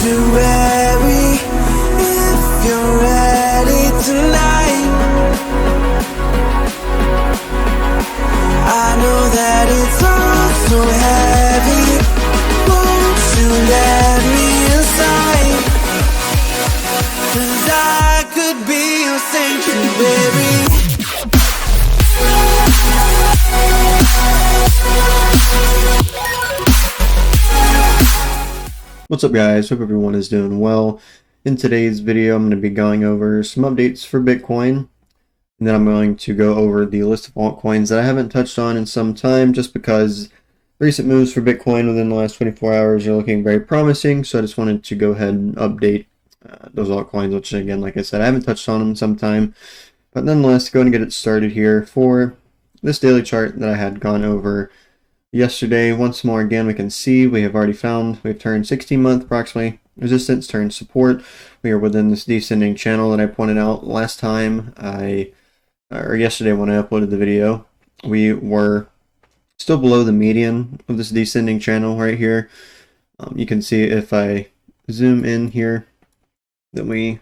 to worry if you're ready tonight. I know that it's all so heavy. Won't you let me inside? 'Cause I could be your sanctuary. What's up guys, hope everyone is doing well. In today's video I'm going to be going over some updates for Bitcoin, and then I'm going to go over the list of altcoins that I haven't touched on in some time, just because recent moves for Bitcoin within the last 24 hours are looking very promising. So I just wanted to go ahead and update those altcoins, which again, like I said, I haven't touched on them in some time. But nonetheless, go and get it started here for this daily chart that I had gone over yesterday. Once more, again, we can see we have already found, we've turned 16-month approximately resistance, turned support. We are within this descending channel that I pointed out last time, or yesterday when I uploaded the video. We were still below the median of this descending channel right here. You can see if I zoom in here that we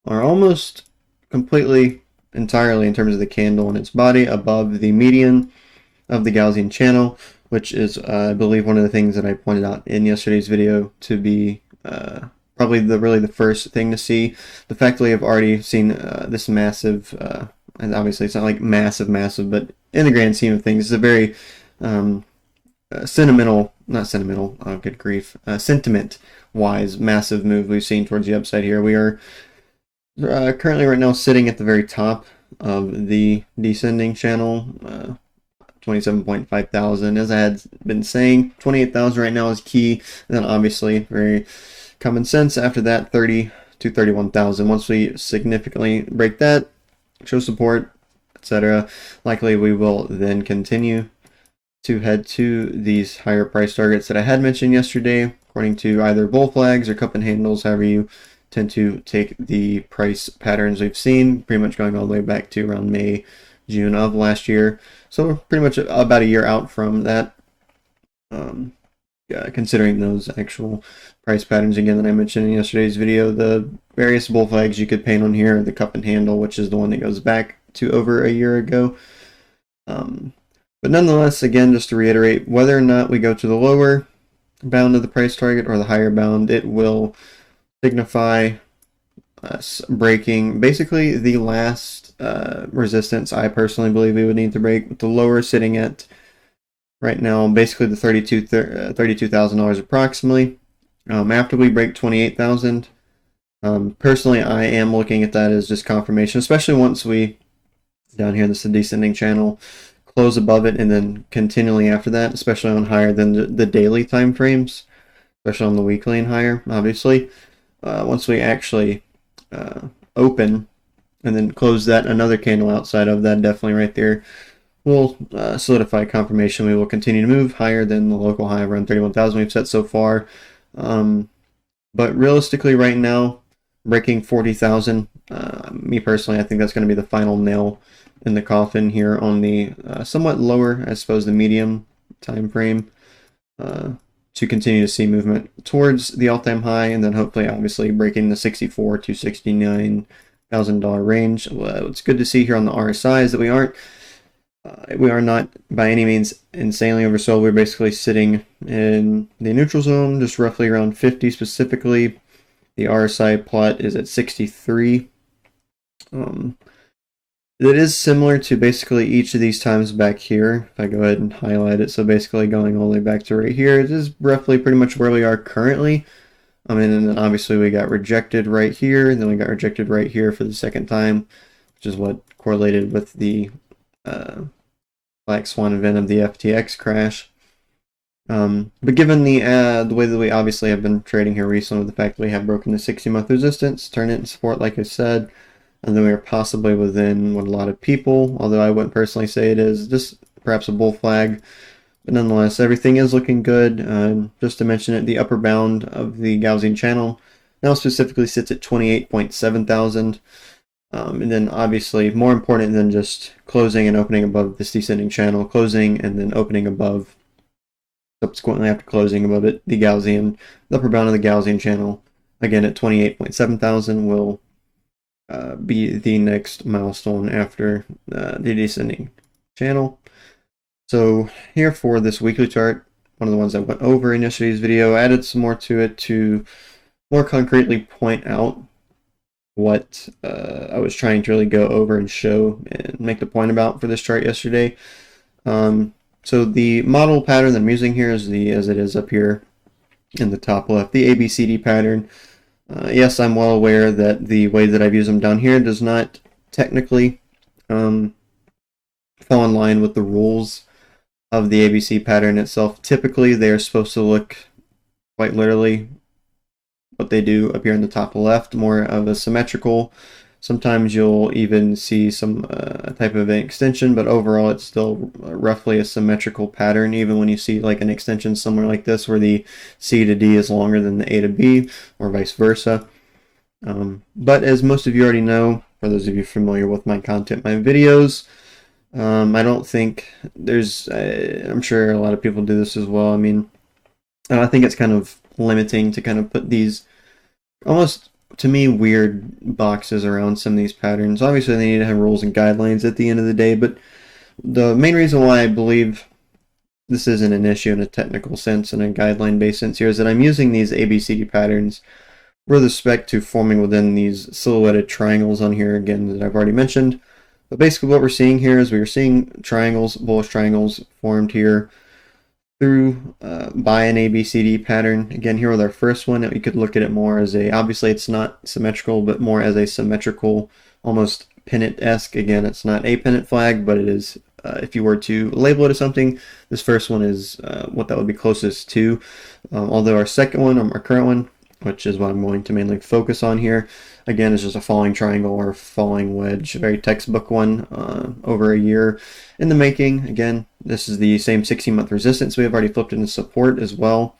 are almost completely, entirely in terms of the candle and its body above the median of the Gaussian channel, which is I believe one of the things that I pointed out in yesterday's video to be probably really the first thing to see. The fact that we have already seen this massive, and obviously it's not like massive, but in the grand scheme of things, it's a very sentiment-wise massive move we've seen towards the upside here. We are currently right now sitting at the very top of the descending channel, 27.5 thousand. As I had been saying, 28,000 right now is key, and then obviously very common sense after that, 30 to 31,000. Once we significantly break that, show support, etc., likely we will then continue to head to these higher price targets that I had mentioned yesterday, according to either bull flags or cup and handles, however you tend to take the price patterns we've seen, pretty much going all the way back to around May, June of last year. So we're pretty much about a year out from that, considering those actual price patterns again that I mentioned in yesterday's video. The various bull flags you could paint on here, the cup and handle, which is the one that goes back to over a year ago. But nonetheless, again, just to reiterate, whether or not we go to the lower bound of the price target or the higher bound, it will signify us breaking basically the last resistance I personally believe we would need to break, with the lower sitting at right now basically the $32,000 approximately. After we break 28,000, personally I am looking at that as just confirmation, especially once we, down here, this is a descending channel, close above it and then continually after that, especially on higher than the daily time frames, especially on the weekly and higher, obviously. Once we actually open and then close that, another candle outside of that, definitely right there, will solidify confirmation. We will continue to move higher than the local high of around 31,000 we've set so far. But realistically right now, breaking 40,000, me personally, I think that's going to be the final nail in the coffin here on the somewhat lower, I suppose, the medium time frame, to continue to see movement towards the all-time high, and then hopefully obviously breaking the $64,000 to $69,000 range. It's good to see here on the RSI is that we are not by any means insanely oversold. We're basically sitting in the neutral zone, just roughly around 50 specifically. The RSI plot is at 63. It is similar to basically each of these times back here. If I go ahead and highlight it, so basically going all the way back to right here, it is roughly pretty much where we are currently. And then obviously we got rejected right here, and then we got rejected right here for the second time, which is what correlated with the black swan event of the FTX crash. But given the way that we obviously have been trading here recently, with the fact that we have broken the 60-month resistance, turned it into support, like I said, and then we are possibly within what a lot of people, although I wouldn't personally say it is, just perhaps a bull flag. But nonetheless, everything is looking good. Just to mention it, the upper bound of the Gaussian channel now specifically sits at 28.7 thousand. And then obviously more important than just closing and opening above this descending channel, closing and then opening above subsequently after closing above it, the Gaussian, the upper bound of the Gaussian channel, again at 28.7 thousand, will be the next milestone after the descending channel. So here for this weekly chart, one of the ones I went over in yesterday's video, I added some more to it to more concretely point out what I was trying to really go over and show and make the point about for this chart yesterday. So the model pattern that I'm using here is as it is up here in the top left, the ABCD pattern. Yes, I'm well aware that the way that I've used them down here does not technically fall in line with the rules of the ABC pattern itself. Typically, they are supposed to look quite literally what they do up here in the top left, more of a symmetrical. Sometimes you'll even see some type of an extension, but overall it's still roughly a symmetrical pattern, even when you see like an extension somewhere like this where the C to D is longer than the A to B, or vice versa. But as most of you already know, for those of you familiar with my content, my videos, I don't think there's, I'm sure a lot of people do this as well. I mean, I think it's kind of limiting to kind of put these almost, to me, weird boxes around some of these patterns. Obviously, they need to have rules and guidelines at the end of the day, but the main reason why I believe this isn't an issue in a technical sense and a guideline-based sense here is that I'm using these ABCD patterns with respect to forming within these silhouetted triangles on here, again, that I've already mentioned. But basically what we're seeing here is we're seeing triangles, bullish triangles formed here through by an ABCD pattern. Again, here with our first one, we could look at it more as a, obviously it's not symmetrical, but more as a symmetrical, almost pennant-esque. Again, it's not a pennant flag, but it is, if you were to label it as something, this first one is what that would be closest to. Although our second one, our current one, which is what I'm going to mainly focus on here, again, is just a falling triangle or falling wedge, a very textbook one, over a year in the making. Again, this is the same 16-month resistance. We have already flipped into support as well.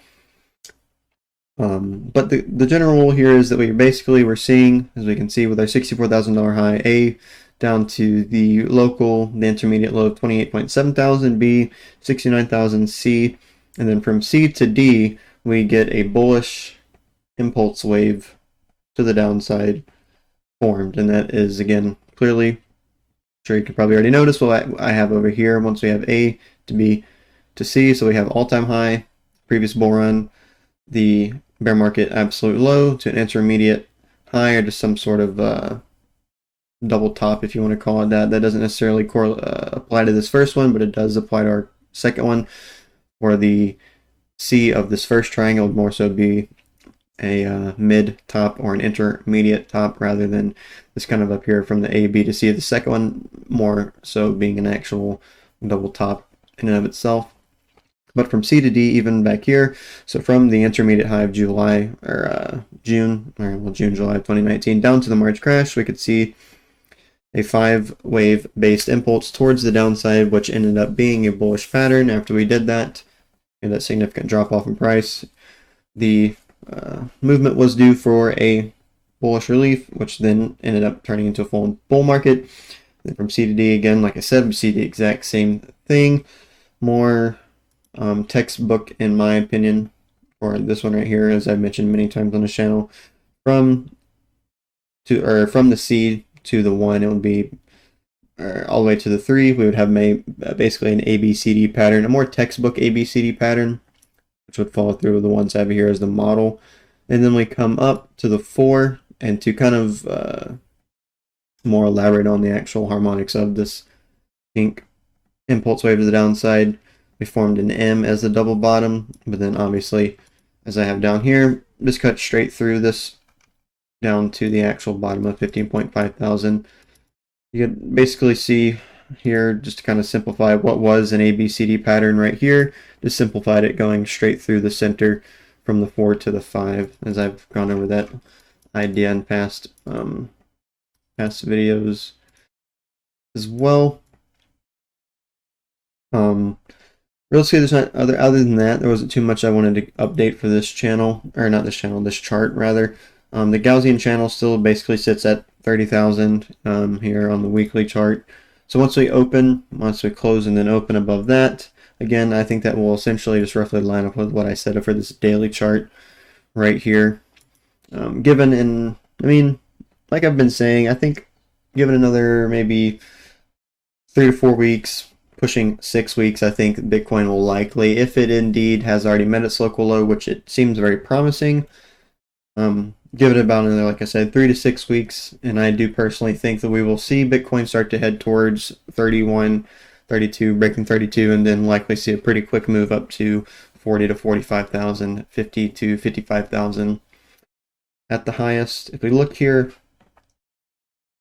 But the general rule here is that we're seeing, as we can see with our $64,000 high, A down to the local, the intermediate low of 28.7 thousand, B 69,000, C, and then from C to D we get a bullish impulse wave to the downside formed, and that is, again, clearly, I'm sure you can probably already notice what I have over here. Once we have A to B to C, so we have all-time high, previous bull run, the bear market absolute low to an intermediate high, or just some sort of double top, if you want to call it that. That doesn't necessarily apply to this first one, but it does apply to our second one, where the C of this first triangle would more so be a mid top or an intermediate top, rather than this kind of up here from the A, B to C. The second one more so being an actual double top in and of itself. But from C to D, even back here, so from the intermediate high of July, or June, July of 2019, down to the March crash, we could see a 5-wave based impulse towards the downside, which ended up being a bullish pattern. After we did that, and that significant drop off in price, the movement was due for a bullish relief, which then ended up turning into a full bull market. Then from C to D, again, like I said, we see the exact same thing. More textbook, in my opinion, for this one right here, as I've mentioned many times on the channel. From the C to the 1, it would be all the way to the 3. We would have basically an ABCD pattern, a more textbook ABCD pattern, which would follow through with the ones I have here as the model. And then we come up to the 4, and to kind of more elaborate on the actual harmonics of this pink impulse wave to the downside, we formed an M as the double bottom, but then obviously, as I have down here, just cut straight through this down to the actual bottom of 15.5 thousand. You can basically see here, just to kind of simplify what was an ABCD pattern right here, just simplified it going straight through the center from the 4 to the 5, as I've gone over that idea in past videos as well. Realistically, there's not other than that, there wasn't too much I wanted to update for this channel, or not this channel, this chart rather. The Gaussian channel still basically sits at 30,000 here on the weekly chart. So once we close and then open above that, Again, I think that will essentially just roughly line up with what I said for this daily chart right here. Like I've been saying, I think given another maybe 3 to 4 weeks, pushing 6 weeks, I think Bitcoin will likely, if it indeed has already met its local low, which it seems very promising, give it about another, like I said, 3 to 6 weeks, and I do personally think that we will see Bitcoin start to head towards 31, 32, breaking 32, and then likely see a pretty quick move up to 40 to 45,000, 50 to 55,000 at the highest. If we look here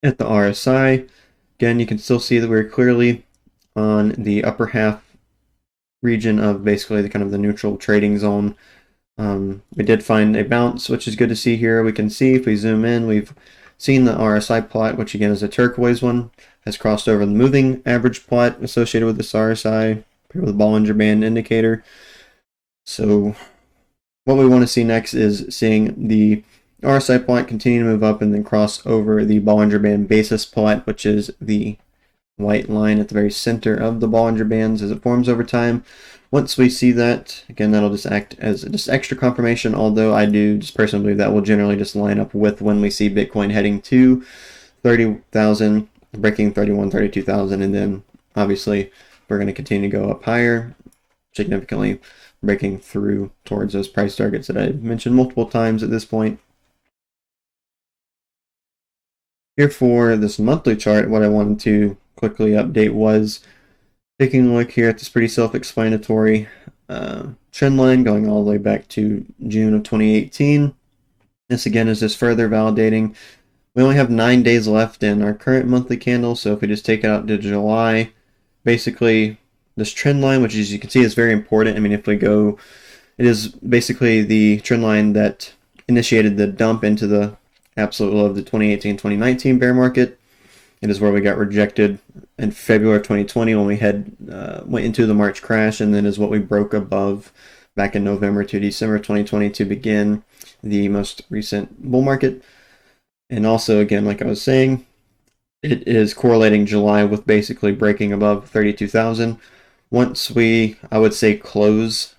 at the RSI, again, you can still see that we're clearly on the upper half region of basically the kind of the neutral trading zone. We did find a bounce, which is good to see here. We can see if we zoom in, we've seen the RSI plot, which again is a turquoise one, has crossed over the moving average plot associated with this RSI, paired with the Bollinger Band indicator. So what we want to see next is seeing the RSI plot continue to move up and then cross over the Bollinger Band basis plot, which is the white line at the very center of the Bollinger Bands as it forms over time. Once we see that, again, that'll just act as just extra confirmation, although I do just personally believe that will generally just line up with when we see Bitcoin heading to 30,000, breaking 31, 32,000, and then obviously we're going to continue to go up higher, significantly breaking through towards those price targets that I've mentioned multiple times at this point. Here for this monthly chart, what I wanted to quickly update was taking a look here at this pretty self-explanatory trend line going all the way back to June of 2018. This again is just further validating. We only have 9 days left in our current monthly candle, so if we just take it out to July, basically this trend line, which as you can see is very important. I mean, if we go, it is basically the trend line that initiated the dump into the absolute low of the 2018-2019 bear market. It is where we got rejected in February of 2020 when we went into the March crash, and then is what we broke above back in November to December 2020 to begin the most recent bull market. And also, again, like I was saying, it is correlating July with basically breaking above 32,000. Once we, I would say, close,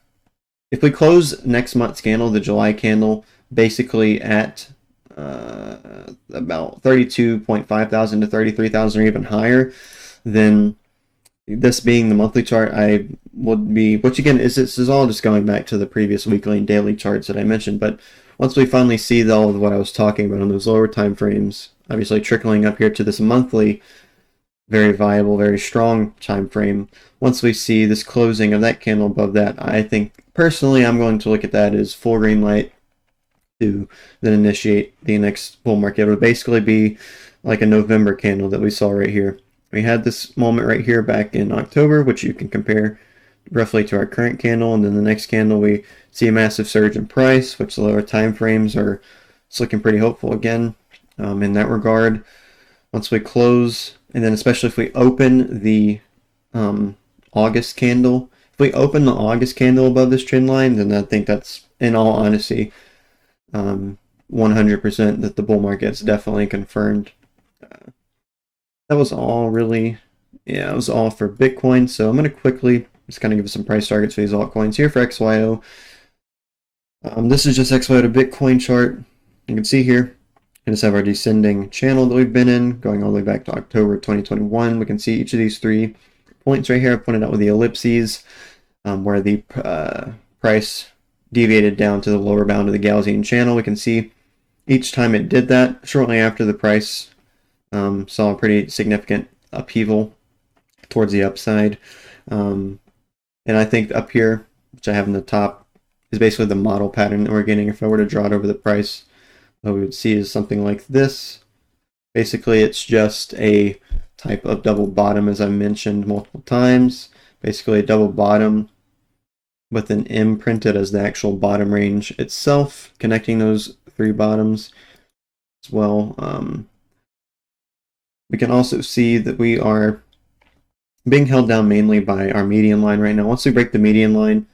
if we close next month's candle, the July candle, basically at about 32,500 to 33,000 or even higher, then this being the monthly chart, I would be, which again is, this is all just going back to the previous weekly and daily charts that I mentioned, but once we finally see all of what I was talking about on those lower time frames, obviously trickling up here to this monthly, very viable, very strong time frame, once we see this closing of that candle above that, I think personally I'm going to look at that as full green light to then initiate the next bull market. It would basically be like a November candle that we saw right here. We had this moment right here back in October, which you can compare roughly to our current candle, and then the next candle we see a massive surge in price, which the lower time frames are it's looking pretty hopeful again in that regard. Once we close, and then especially if we open the August candle, if we open the August candle above this trend line, then I think that's, in all honesty, 100% that the bull market's definitely confirmed. That was all really, yeah, it was all for Bitcoin. So I'm going to quickly just kind of give some price targets for these altcoins here for XYO. This is just XYO to Bitcoin chart. You can see here, we just have our descending channel that we've been in, going all the way back to October 2021. We can see each of these 3 points right here. I pointed out with the ellipses, where the price deviated down to the lower bound of the Gaussian channel. We can see each time it did that, shortly after the price saw a pretty significant upheaval towards the upside. And I think up here, which I have in the top, is basically the model pattern that we're getting. If I were to draw it over the price, what we would see is something like this. Basically, it's just a type of double bottom, as I mentioned multiple times. Basically, a double bottom with an M printed as the actual bottom range itself, connecting those 3 bottoms as well. We can also see that we are being held down mainly by our median line right now. Once we break the median line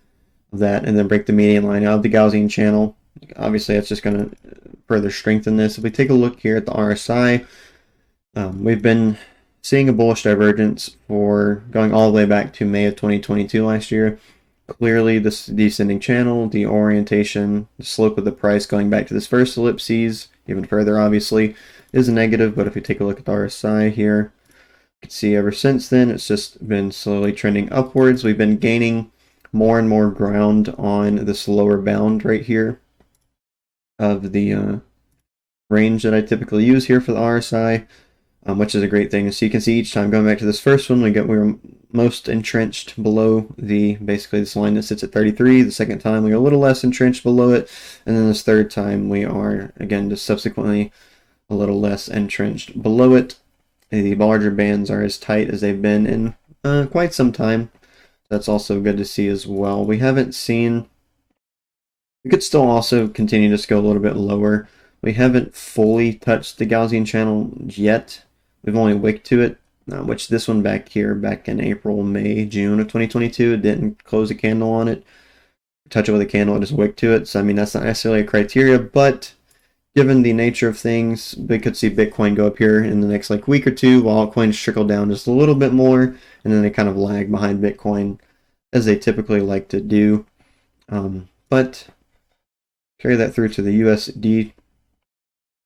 of that and then break the median line out of the Gaussian channel, obviously that's just going to further strengthen this. If we take a look here at the RSI, we've been seeing a bullish divergence for going all the way back to May of 2022 last year. Clearly, this descending channel, the orientation, the slope of the price going back to this first ellipses, even further obviously, is negative. But if you take a look at the RSI here, you can see ever since then it's just been slowly trending upwards. We've been gaining more and more ground on this lower bound right here of the range that I typically use here for the RSI, which is a great thing. So you can see each time going back to this first one, we were most entrenched below basically this line that sits at 33. The second time we are a little less entrenched below it, and then this third time we are again just subsequently a little less entrenched below it. The Bollinger Bands are as tight as they've been in quite some time. That's also good to see as well. We haven't seen, we could still also continue to go a little bit lower. We haven't fully touched the Gaussian channel yet. We've only wicked to it, which this one back here, back in April, May, June of 2022, it didn't close a candle on it. Touch it with a candle, it just wicked to it. So, I mean, that's not necessarily a criteria, but given the nature of things, we could see Bitcoin go up here in the next week or two, while altcoins trickle down just a little bit more, and then they kind of lag behind Bitcoin, as they typically like to do. But carry that through to the USD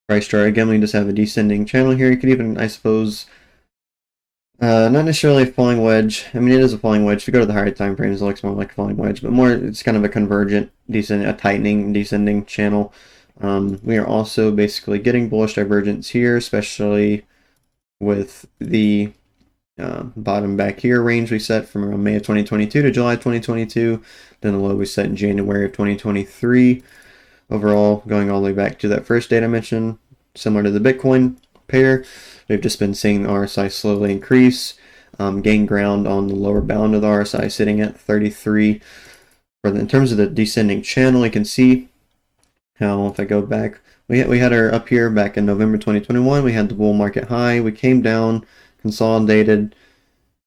price chart. Again, we just have a descending channel here. You could even, I suppose, not necessarily a falling wedge. I mean, it is a falling wedge. If you go to the higher time frames, it looks more like a falling wedge, but more, it's kind of a convergent, a tightening, descending channel. We are also basically getting bullish divergence here, especially with the bottom back here range we set from around May of 2022 to July 2022, then the low we set in January of 2023. Overall, going all the way back to that first date I mentioned, similar to the Bitcoin pair, we've just been seeing the RSI slowly increase, gain ground on the lower bound of the RSI sitting at 33. In terms of the descending channel, you can see how, if I go back, we had our up here back in November 2021, we had the bull market high, we came down, consolidated,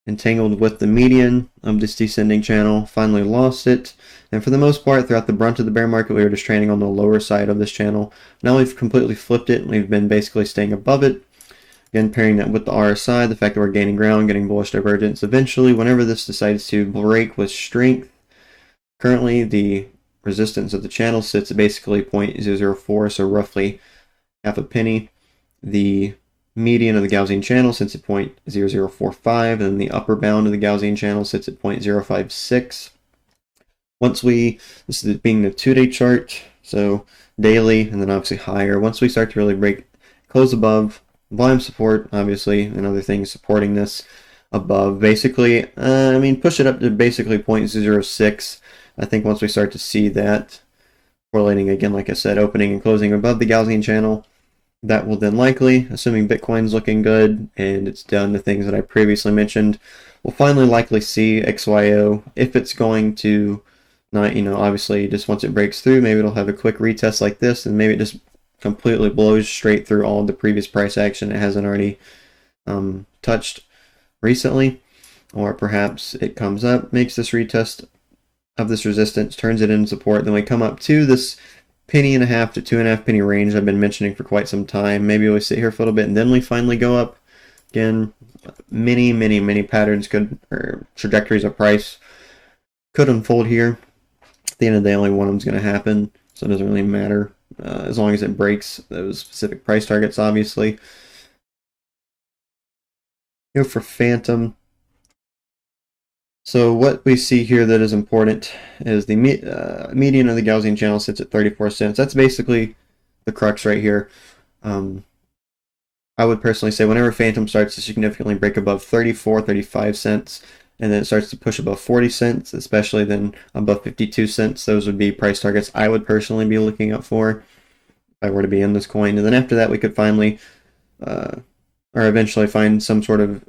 entangled with the median of this descending channel, finally lost it, and for the most part throughout the brunt of the bear market we were just trading on the lower side of this channel. Now we've completely flipped it and we've been basically staying above it. Again, pairing that with the RSI, the fact that we're gaining ground, getting bullish divergence, eventually whenever this decides to break with strength, currently the resistance of the channel sits at basically 0.004, so roughly half a penny. The median of the Gaussian channel sits at 0.0045, and the upper bound of the Gaussian channel sits at 0.056. Once this is being the 2-day chart, so daily, and then obviously higher, once we start to really close above, volume support, obviously, and other things supporting this above, basically, push it up to basically 0.06. I think once we start to see that correlating again, like I said, opening and closing above the Gaussian channel, that will then likely, assuming Bitcoin's looking good and it's done the things that I previously mentioned, we'll finally likely see XYO, if it's going to not, obviously just once it breaks through, maybe it'll have a quick retest like this, and maybe it just completely blows straight through all of the previous price action it hasn't already touched recently, or perhaps it comes up, makes this retest of this resistance, turns it into support, then we come up to this $0.015 to 2.5 penny range I've been mentioning for quite some time. Maybe we sit here for a little bit and then we finally go up. Again, many patterns or trajectories of price could unfold here. At the end of the day, only one of them is going to happen, so it doesn't really matter as long as it breaks those specific price targets, obviously. For Phantom, so what we see here that is important is the median of the Gaussian channel sits at 34 cents. That's basically the crux right here. I would personally say whenever Phantom starts to significantly break above 35 cents, and then it starts to push above 40 cents, especially then above 52 cents, those would be price targets I would personally be looking up for if I were to be in this coin. And then after that, we could finally, or eventually find some sort of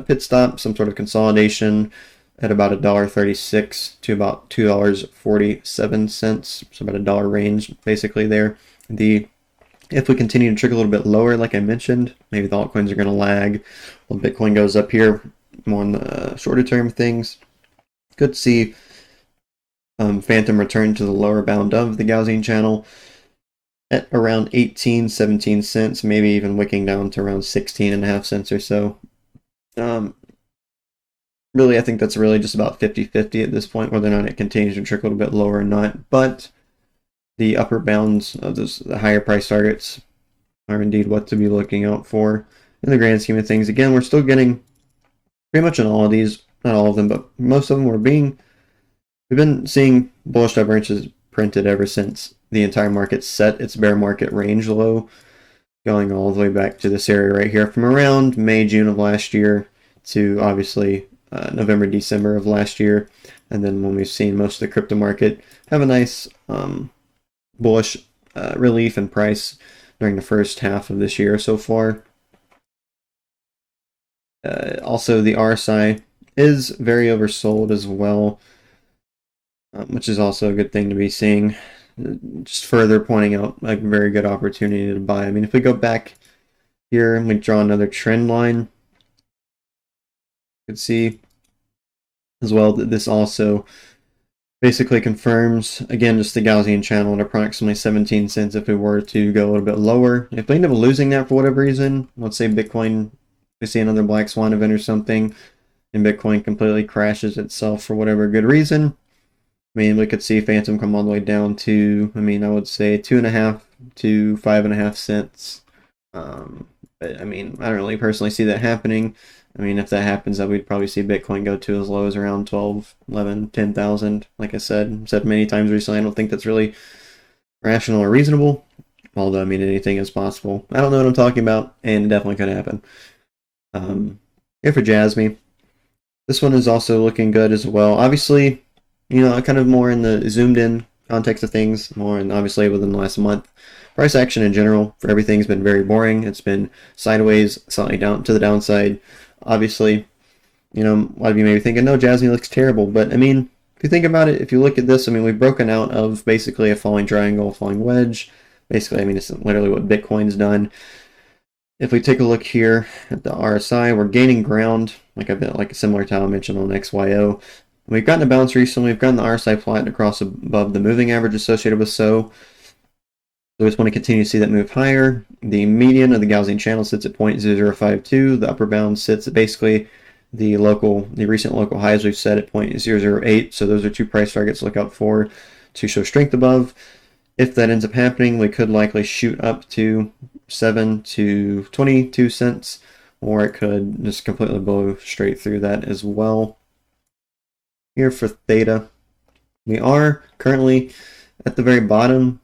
pit stop, some sort of consolidation at about $1.36 to about $2.47, so about $1 range basically there. If we continue to trickle a little bit lower, like I mentioned, maybe the altcoins are going to lag. Well, Bitcoin goes up here more on the shorter term things. Could see Phantom return to the lower bound of the Gaussian channel at around 17 cents, maybe even wicking down to around 16.5 cents or so. Really, I think that's really just about 50-50 at this point, whether or not it continues to trickle a bit lower or not. But the upper bounds of the higher price targets are indeed what to be looking out for in the grand scheme of things. Again, we're still getting pretty much in all of these, not all of them, but most of them we've been seeing bullish divergences printed ever since the entire market set its bear market range low, going all the way back to this area right here from around May, June of last year to obviously November, December of last year. And then when we've seen most of the crypto market have a nice bullish relief in price during the first half of this year so far. Also, the RSI is very oversold as well, which is also a good thing to be seeing. Just further pointing out a very good opportunity to buy. I mean, if we go back here and we draw another trend line, you can see as well that this also basically confirms, again, just the Gaussian channel at approximately 17 cents if we were to go a little bit lower. If we end up losing that for whatever reason, let's say Bitcoin, we see another black swan event or something, and Bitcoin completely crashes itself for whatever good reason, I mean, we could see Phantom come all the way down to, I mean, I would say 2.5 to 5.5 cents. But I mean, I don't really personally see that happening. I mean, if that happens, then we'd probably see Bitcoin go to as low as around 12, 11, 10,000. Like I said many times recently, I don't think that's really rational or reasonable. Although, I mean, anything is possible. I don't know what I'm talking about, and it definitely could happen. Here for JASMY. This one is also looking good as well. Obviously, you know, kind of more in the zoomed in context of things, more and obviously within the last month. Price action in general for everything's been very boring. It's been sideways, slightly down to the downside. Obviously, you know, a lot of you may be thinking, no, JASMY looks terrible. But I mean, if you think about it, if you look at this, I mean, we've broken out of basically a falling triangle, falling wedge. Basically, I mean, it's literally what Bitcoin's done. If we take a look here at the RSI, we're gaining ground, like a similar to how I mentioned on XYO. We've gotten a bounce recently. We've gotten the RSI flattened across above the moving average associated with SO. So we just want to continue to see that move higher. The median of the Gaussian channel sits at 0.0052. The upper bound sits at basically the recent local highs we've set at 0.008. So those are two price targets to look out for to show strength above. If that ends up happening, we could likely shoot up to 7 to 22 cents, or it could just completely blow straight through that as well. Here for THETA, we are currently at the very bottom,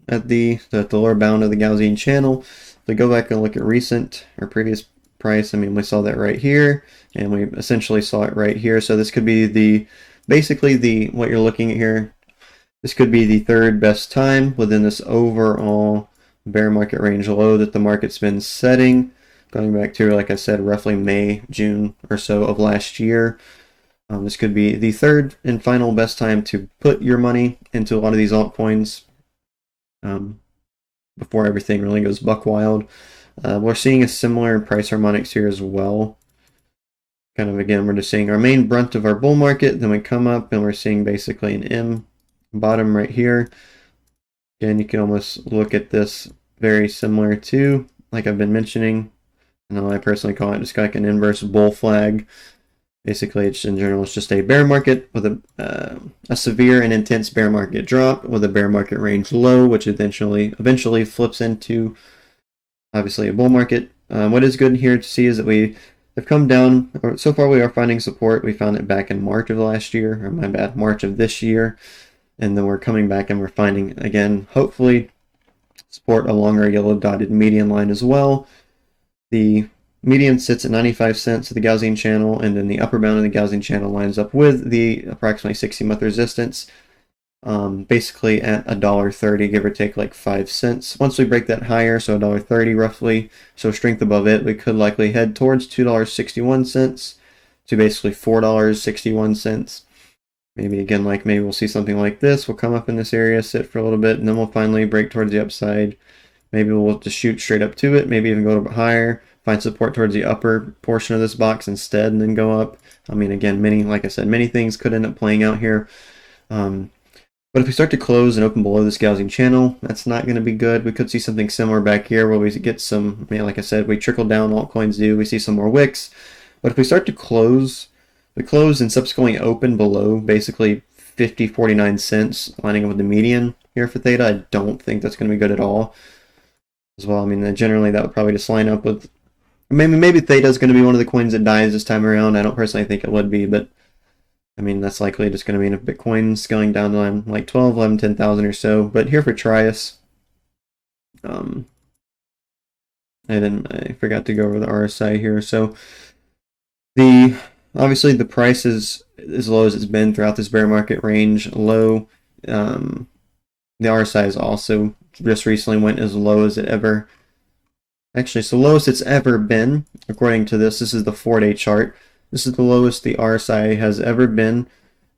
at the lower bound of the Gaussian channel. If we go back and look at recent or previous price, I mean, we saw that right here, and we essentially saw it right here. So this could be basically what you're looking at here. This could be the third best time within this overall bear market range low that the market's been setting, going back to, like I said, roughly May, June or so of last year. This could be the third and final best time to put your money into a lot of these altcoins before everything really goes buck wild. We're seeing a similar price harmonics here as well. Kind of, again, we're just seeing our main brunt of our bull market, then we come up and we're seeing basically an M bottom right here. Again, you can almost look at this very similar to, like I've been mentioning, and I personally call it just like an inverse bull flag. Basically, in general, it's just a bear market with a severe and intense bear market drop with a bear market range low, which eventually flips into, obviously, a bull market. What is good here to see is that we have come down, or so far we are finding support. We found it back in March of last year, or my bad, March of this year. And then we're coming back and we're finding, again, hopefully, support along our yellow dotted median line as well. The median sits at 95 cents of the Gaussian channel, and then the upper bound of the Gaussian channel lines up with the approximately 60-month resistance, basically at $1.30, give or take like 5 cents. Once we break that higher, so $1.30 roughly, so strength above it, we could likely head towards $2.61 to basically $4.61. Maybe again, maybe we'll see something like this. We'll come up in this area, sit for a little bit, and then we'll finally break towards the upside. Maybe we'll just shoot straight up to it, maybe even go a little bit higher, find support towards the upper portion of this box instead, and then go up. I mean, again, like I said, many things could end up playing out here. But if we start to close and open below this Gaussian channel, that's not going to be good. We could see something similar back here where we get some, like I said, we trickle down, altcoins do. We see some more wicks. But if we start to close, we close and subsequently open below basically 50.49 cents, lining up with the median here for theta, I don't think that's going to be good at all. As well, I mean, generally that would probably just line up with maybe theta is going to be one of the coins that dies this time around. I don't personally think it would be, but I mean, that's likely just going to mean if Bitcoin's going down to like 12, 11, 10,000 or so. But here for TRIAS, and then I forgot to go over the RSI here. So obviously the price is as low as it's been throughout this bear market range. Low. The RSI is also just recently went as low as it ever. Actually, it's the lowest it's ever been. According to this is the 4-day chart. This is the lowest the RSI has ever been,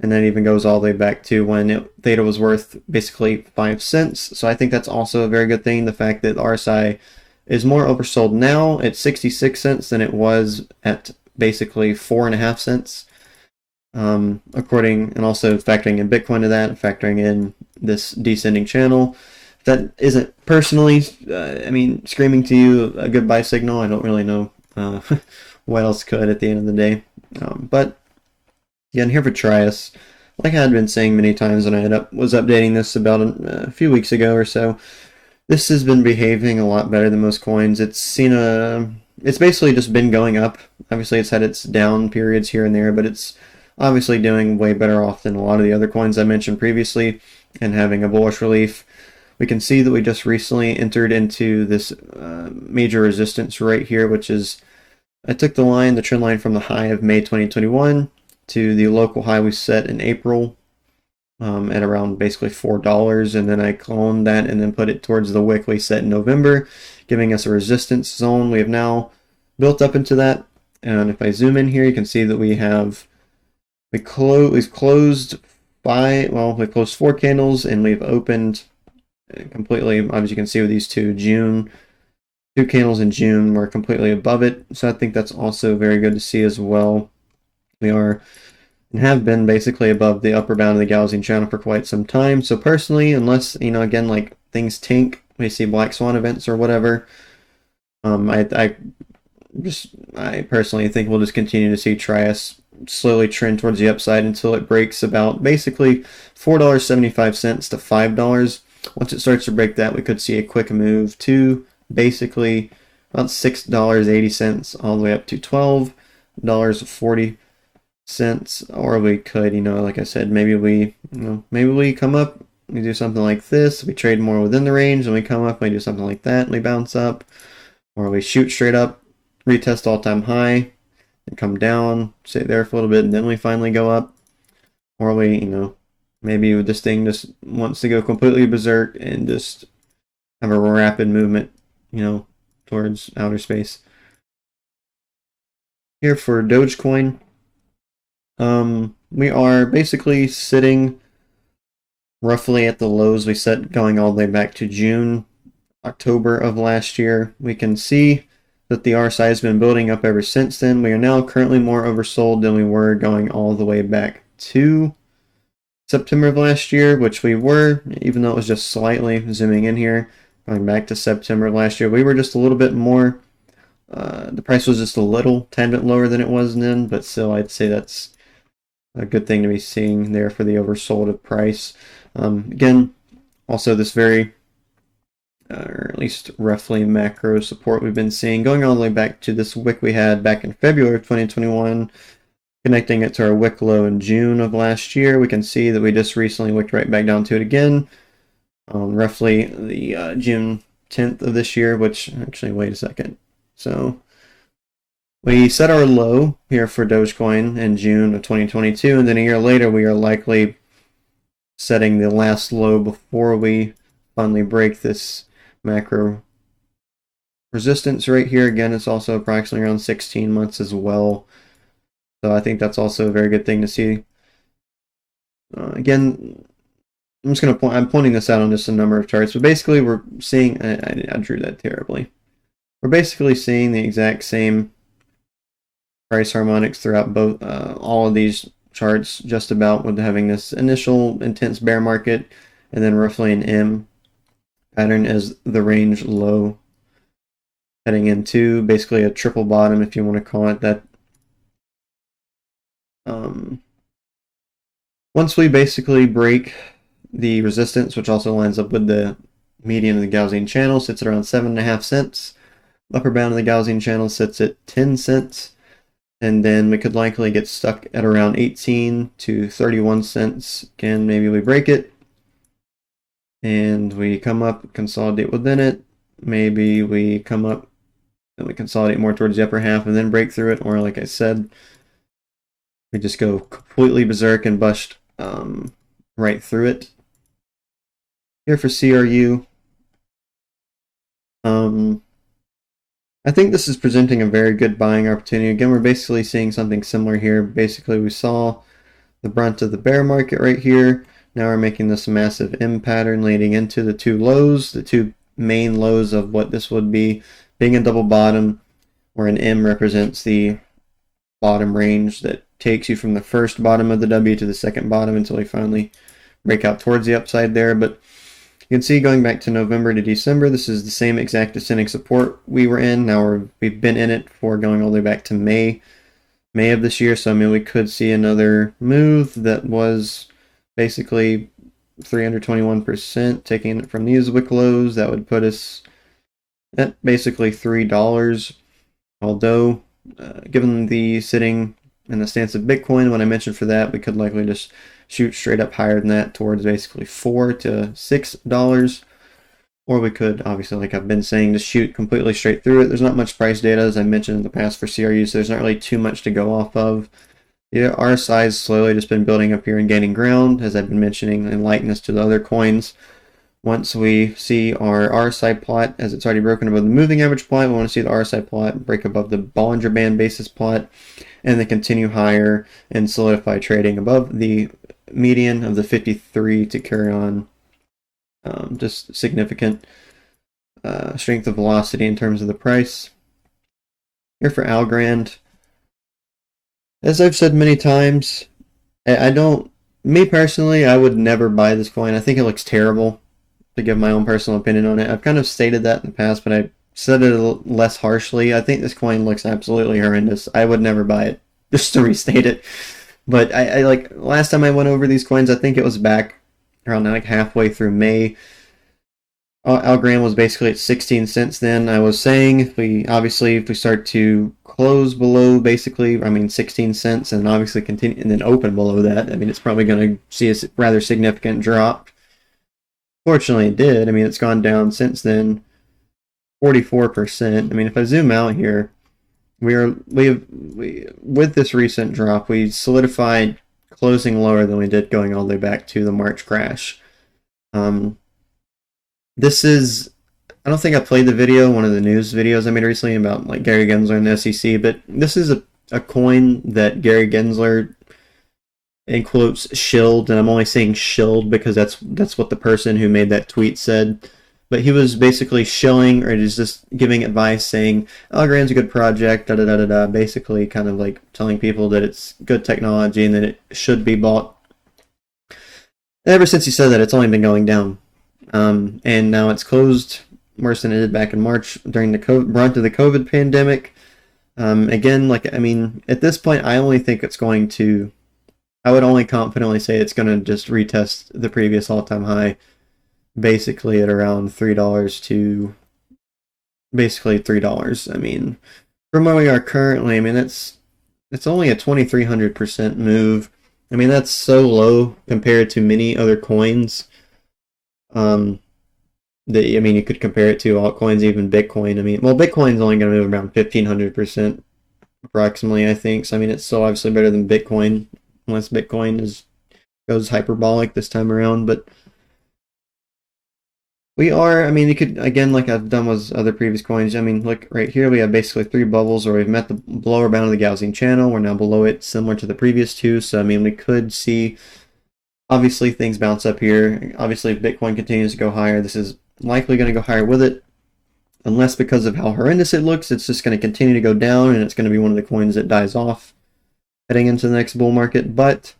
and that even goes all the way back to when theta was worth basically 5 cents. So I think that's also a very good thing. The fact that the RSI is more oversold now at 66 cents than it was at basically 4.5 cents. And also factoring in Bitcoin to that, factoring in this descending channel. That isn't personally, I mean, screaming to you a good buy signal. I don't really know what else could at the end of the day. But again, here for TRIAS, like I had been saying many times when I was updating this about a few weeks ago or so, this has been behaving a lot better than most coins. It's basically just been going up. Obviously, it's had its down periods here and there, but it's obviously doing way better off than a lot of the other coins I mentioned previously and having a bullish relief. We can see that we just recently entered into this major resistance right here, which is, I took the trend line from the high of May 2021 to the local high we set in April at around basically $4, and then I cloned that and then put it towards the wick we set in November, giving us a resistance zone. We have now built up into that, and if I zoom in here, you can see that we've closed 4 candles, and we've opened completely, as you can see with these two candles in June, we're completely above it. So I think that's also very good to see as well. We are and have been basically above the upper bound of the Gaussian channel for quite some time. So personally, unless, again, like things tank, we see black swan events or whatever, I personally think we'll just continue to see TRIAS slowly trend towards the upside until it breaks about basically $4.75 to $5. Once it starts to break that, we could see a quick move to basically about $6.80 all the way up to $12.40, or we could, like I said, maybe we come up, we do something like this, we trade more within the range, and we come up, we do something like that, and we bounce up, or we shoot straight up, retest all-time high, and come down, sit there for a little bit, and then we finally go up, or we, maybe this thing just wants to go completely berserk and just have a rapid movement, towards outer space. Here for Dogecoin, we are basically sitting roughly at the lows we set going all the way back to June, October of last year. We can see that the RSI has been building up ever since then. We are now currently more oversold than we were going all the way back to September of last year, which we were, even though it was just slightly zooming in here, going back to September of last year, we were just a little bit more, the price was just a little tad bit lower than it was then, but still I'd say that's a good thing to be seeing there for the oversold price. Again, also this very, or at least roughly macro support we've been seeing, going all the way back to this wick we had back in February of 2021, connecting it to our wick low in June of last year. We can see that we just recently wicked right back down to it again, roughly the June 10th of this year, which, actually, wait a second. So we set our low here for Dogecoin in June of 2022, and then a year later we are likely setting the last low before we finally break this macro resistance right here. Again, it's also approximately around 16 months as well. So I think that's also a very good thing to see. Again, I'm just going to I'm pointing this out on just a number of charts, but basically we're seeing, I drew that terribly. We're basically seeing the exact same price harmonics throughout both, all of these charts, just about, with having this initial intense bear market and then roughly an M pattern as the range low, heading into basically a triple bottom, if you want to call it that. Once we basically break the resistance, which also lines up with the median of the Gaussian channel, sits at around 7.5 cents. Upper bound of the Gaussian channel sits at 10 cents. And then we could likely get stuck at around 18 to 31 cents. Again, maybe we break it and we come up, consolidate within it. Maybe we come up and we consolidate more towards the upper half and then break through it. Or like I said, we just go completely berserk and bust right through it. Here for CRU, I think this is presenting a very good buying opportunity. Again, we're basically seeing something similar here. Basically, we saw the brunt of the bear market right here. Now we're making this massive M pattern leading into the two lows, the two main lows of what this would be, being a double bottom, where an M represents the bottom range that takes you from the first bottom of the W to the second bottom until we finally break out towards the upside there. But you can see going back to November to December, this is the same exact descending support we were in. Now we've been in it for going all the way back to May of this year. So I mean, we could see another move that was basically 321%, taking it from these wick lows. That would put us at basically $3. Although, given the sitting and the stance of Bitcoin, when I mentioned for that, we could likely just shoot straight up higher than that towards basically $4 to $6. Or we could, obviously, like I've been saying, just shoot completely straight through it. There's not much price data, as I mentioned in the past, for CRU, so there's not really too much to go off of. Yeah, RSI has slowly just been building up here and gaining ground, as I've been mentioning, in likeness to the other coins. Once we see our RSI plot, as it's already broken above the moving average plot, we want to see the RSI plot break above the Bollinger Band basis plot, and then continue higher and solidify trading above the median of the 53 to carry on just significant strength of velocity in terms of the price. Here for Algorand, as I've said many times, me personally, I would never buy this coin. I think it looks terrible, to give my own personal opinion on it. I've kind of stated that in the past, but I said it a little less harshly. I think this coin looks absolutely horrendous. I would never buy it, just to restate it. But I like, last time I went over these coins, I think it was back around like halfway through May. Algorand was basically at 16 cents then. I was saying if we start to close below 16 cents and obviously continue and then open below that, I mean, it's probably going to see a rather significant drop. Fortunately, it did. I mean, it's gone down since then 44%. I mean, if I zoom out here, with this recent drop, we solidified closing lower than we did going all the way back to the March crash. This is, I don't think I played the video, one of the news videos I made recently about like Gary Gensler and the SEC, but this is a coin that Gary Gensler, in quotes, shilled, and I'm only saying shilled because that's what the person who made that tweet said. But he was basically shilling, or just giving advice saying, Algorand's a good project, da-da-da-da-da, basically kind of like telling people that it's good technology and that it should be bought. Ever since he said that, it's only been going down. And now it's closed worse than it did back in March during the brunt of the COVID pandemic. Again, like, I mean, at this point, I only think it's going to, I would only confidently say it's going to just retest the previous all-time high, basically at around $3 to basically $3. I mean, from where we are currently, I mean, it's only a 2,300% move. I mean, that's so low compared to many other coins. That, I mean, you could compare it to altcoins, even Bitcoin. I mean, well, Bitcoin's only going to move around 1,500% approximately, I think. So, I mean, it's still obviously better than Bitcoin, unless Bitcoin goes hyperbolic this time around. But we are, I mean, you could, again, like I've done with other previous coins, I mean, look right here, we have basically 3 bubbles, or we've met the lower bound of the Gaussian channel. We're now below it, similar to the previous 2. So, I mean, we could see, obviously, things bounce up here. Obviously, if Bitcoin continues to go higher, this is likely going to go higher with it. Unless, because of how horrendous it looks, it's just going to continue to go down, and it's going to be one of the coins that dies off heading into the next bull market. But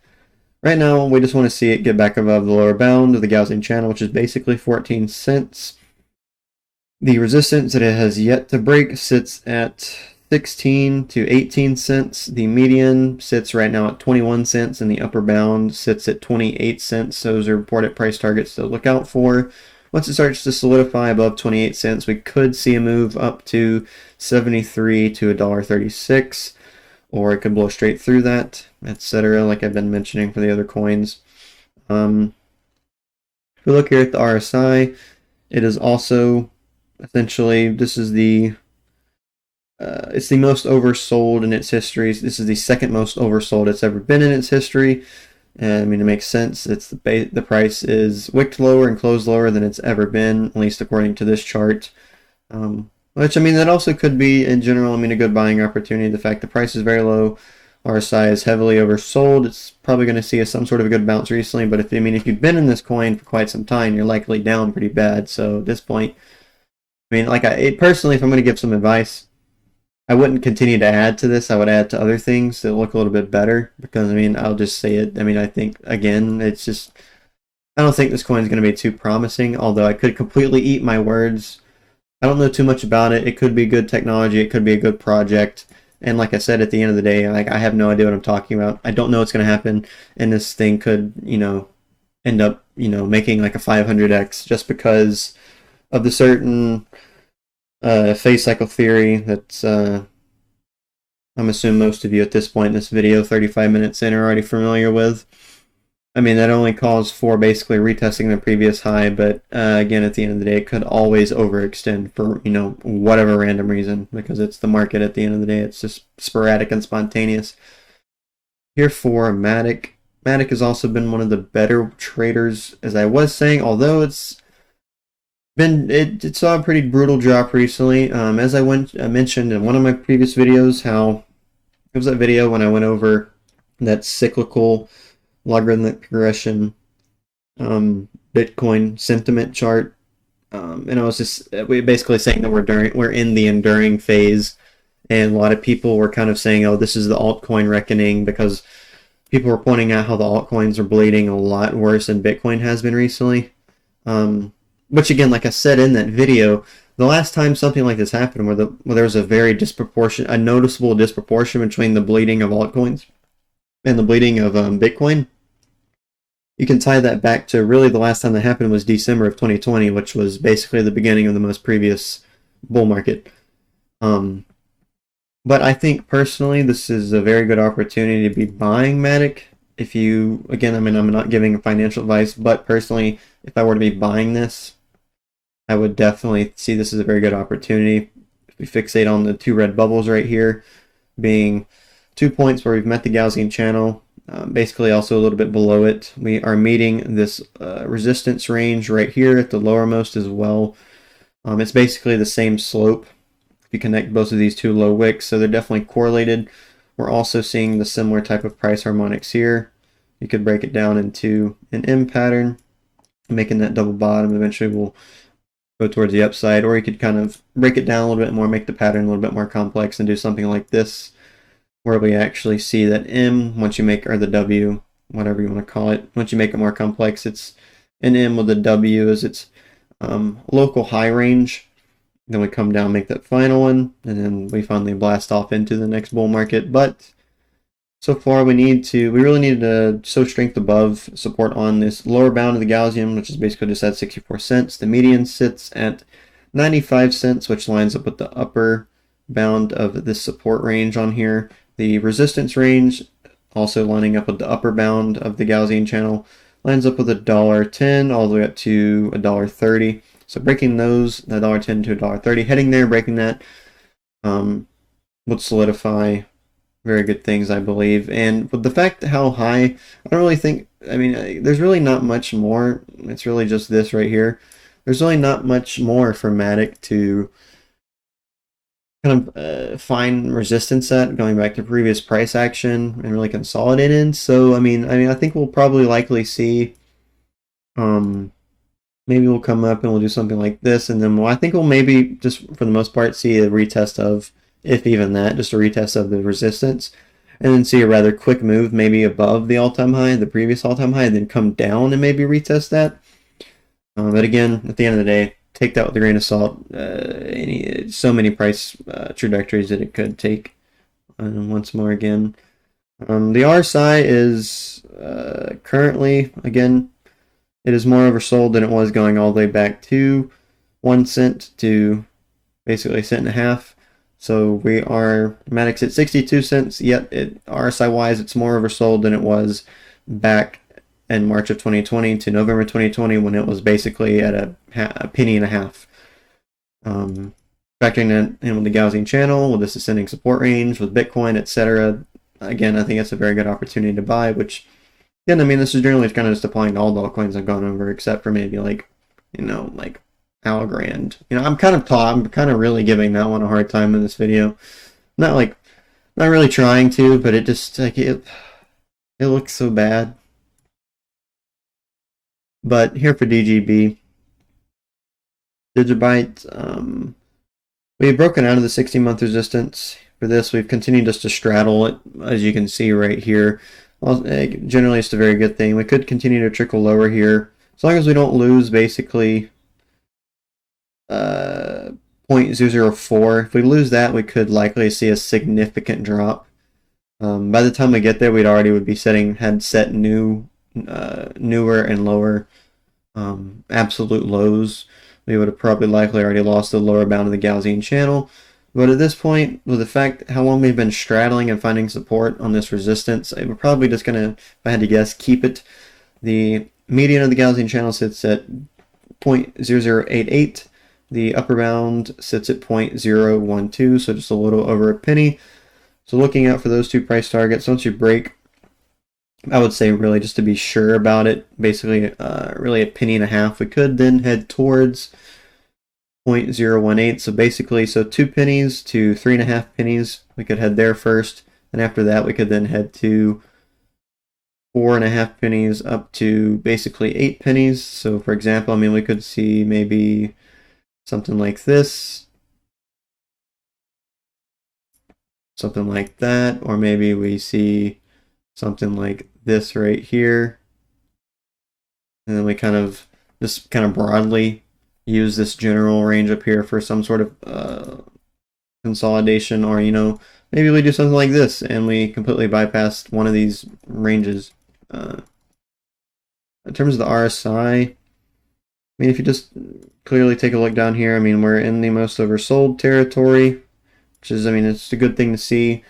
right now, we just want to see it get back above the lower bound of the Gaussian channel, which is basically 14 cents. The resistance that it has yet to break sits at 16 to 18 cents. The median sits right now at 21 cents, and the upper bound sits at 28 cents. Those are reported price targets to look out for. Once it starts to solidify above 28 cents, we could see a move up to 73 to $1.36, or it could blow straight through that, etc., like I've been mentioning for the other coins. If we look here at the RSI, it is also essentially, this is the it's the most oversold in its history. This is the second most oversold it's ever been in its history. And I mean, it makes sense. It's the price is wicked lower and closed lower than it's ever been, at least according to this chart. Which, I mean, that also could be, in general, I mean, a good buying opportunity. The fact the price is very low, RSI is heavily oversold. It's probably going to see some sort of a good bounce recently. But if you've been in this coin for quite some time, you're likely down pretty bad. So at this point, I mean, like personally, if I'm going to give some advice, I wouldn't continue to add to this. I would add to other things that look a little bit better, because I mean, I'll just say it. I mean, I think, again, it's just, I don't think this coin is going to be too promising, although I could completely eat my words. I don't know too much about it. It could be good technology. It could be a good project. And like I said, at the end of the day, like, I have no idea what I'm talking about. I don't know what's going to happen, and this thing could, end up, making like a 500x just because of the certain phase cycle theory that's I'm assuming most of you at this point in this video, 35 minutes in, are already familiar with. I mean, that only calls for basically retesting the previous high, but again, at the end of the day, it could always overextend for, whatever random reason, because it's the market at the end of the day. It's just sporadic and spontaneous. Here for MATIC. MATIC has also been one of the better traders, as I was saying, although it saw a pretty brutal drop recently. As I mentioned in one of my previous videos, how it was that video when I went over that cyclical logarithmic progression Bitcoin sentiment chart, and I was just basically saying that we're in the enduring phase, and a lot of people were kind of saying, oh, this is the altcoin reckoning, because people were pointing out how the altcoins are bleeding a lot worse than Bitcoin has been recently. Which, again, like I said in that video, the last time something like this happened, where there was a very noticeable disproportion between the bleeding of altcoins and the bleeding of Bitcoin, you can tie that back to really the last time that happened was December of 2020, which was basically the beginning of the most previous bull market. But I think personally, this is a very good opportunity to be buying MATIC. If you, again, I mean, I'm not giving financial advice, but personally, if I were to be buying this, I would definitely see this as a very good opportunity. If we fixate on the two red bubbles right here, being 2 points where we've met the Gaussian channel, basically also a little bit below it, we are meeting this resistance range right here at the lowermost as well. It's basically the same slope if you connect both of these two low wicks, so they're definitely correlated. We're also seeing the similar type of price harmonics here. You could break it down into an M pattern, making that double bottom. Eventually we'll go towards the upside, or you could kind of break it down a little bit more, make the pattern a little bit more complex, and do something like this, where we actually see that M, once you make, or the W, whatever you want to call it, once you make it more complex, it's an M with a W as its local high range. Then we come down, make that final one, and then we finally blast off into the next bull market. But so far we really need to show strength above support on this lower bound of the Gaussian, which is basically just at 64 cents. The median sits at 95 cents, which lines up with the upper bound of this support range on here. The resistance range, also lining up with the upper bound of the Gaussian channel, lines up with $1.10 all the way up to $1.30. So breaking those, $1.10 to $1.30, heading there, breaking that would solidify very good things, I believe. And with the fact how high, I don't really think, I mean, there's really not much more. It's really just this right here. There's really not much more for MATIC to kind of find resistance at, going back to previous price action and really consolidate in. So, I mean, I think we'll probably likely see, maybe we'll come up and we'll do something like this, and then I think we'll maybe just for the most part see a retest of, if even that, just a retest of the resistance, and then see a rather quick move maybe above the all-time high, the previous all-time high, and then come down and maybe retest that. But again, at the end of the day, take that with a grain of salt. So many price trajectories that it could take. Once more again, the RSI is currently, again, it is more oversold than it was going all the way back to 1 cent to basically $1.50. So we are, MATIC's at 62 cents, yet RSI wise it's more oversold than it was back in March of 2020 to November 2020 when it was basically at a penny and a half. Factoring that in with the Gaussian channel, with this ascending support range, with Bitcoin, etc. Again, I think it's a very good opportunity to buy, which, again, I mean, this is generally kind of just applying to all the altcoins I've gone over, except for maybe like, like Algorand. I'm kind of really giving that one a hard time in this video. Not really trying to, but it just, like, it looks so bad. But here for DGB, Digibyte, we've broken out of the 60-month resistance. For this, we've continued just to straddle it, as you can see right here. Well, generally, it's a very good thing. We could continue to trickle lower here, as long as we don't lose basically 0.004. If we lose that, we could likely see a significant drop. By the time we get there, would be had set newer and lower absolute lows. We would have probably likely already lost the lower bound of the Gaussian channel. But at this point, with the fact how long we've been straddling and finding support on this resistance, we're probably just going to, if I had to guess, keep it. The median of the Gaussian channel sits at 0.0088. The upper bound sits at 0.012, so just a little over a penny. So looking out for those two price targets, once you break, I would say really just to be sure about it, basically really a penny and a half, we could then head towards 0.018. So basically, 2 pennies to 3.5 pennies, we could head there first. And after that, we could then head to 4.5 pennies up to basically 8 pennies. So for example, I mean, we could see maybe something like this, something like that, or maybe we see something like this right here, and then we kind of broadly use this general range up here for some sort of consolidation, or maybe we do something like this and we completely bypass one of these ranges. In terms of the RSI, I mean, if you just clearly take a look down here, I mean, we're in the most oversold territory, which is, I mean, it's a good thing to see.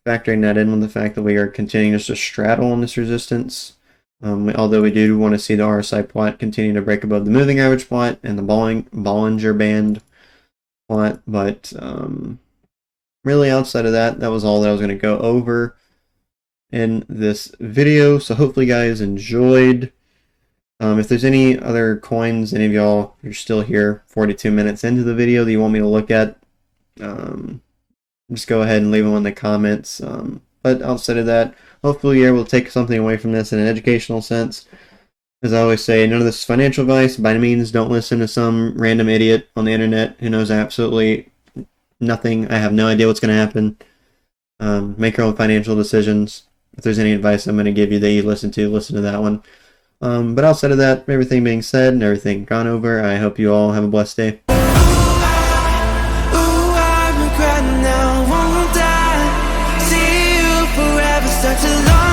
Factoring that in with the fact that we are continuing just to straddle on this resistance. Although we do want to see the RSI plot continue to break above the moving average plot and the Bollinger Band plot. But really outside of that, that was all that I was going to go over in this video. So hopefully you guys enjoyed. If there's any other coins, any of y'all, you're still here 42 minutes into the video that you want me to look at, just go ahead and leave them in the comments. But outside of that, hopefully you're able to take something away from this in an educational sense. As I always say, none of this is financial advice. By any means, don't listen to some random idiot on the internet who knows absolutely nothing. I have no idea what's going to happen. Make your own financial decisions. If there's any advice I'm going to give you that you listen to that one. But outside of that, everything being said and everything gone over, I hope you all have a blessed day. Now won't I see you forever, such a long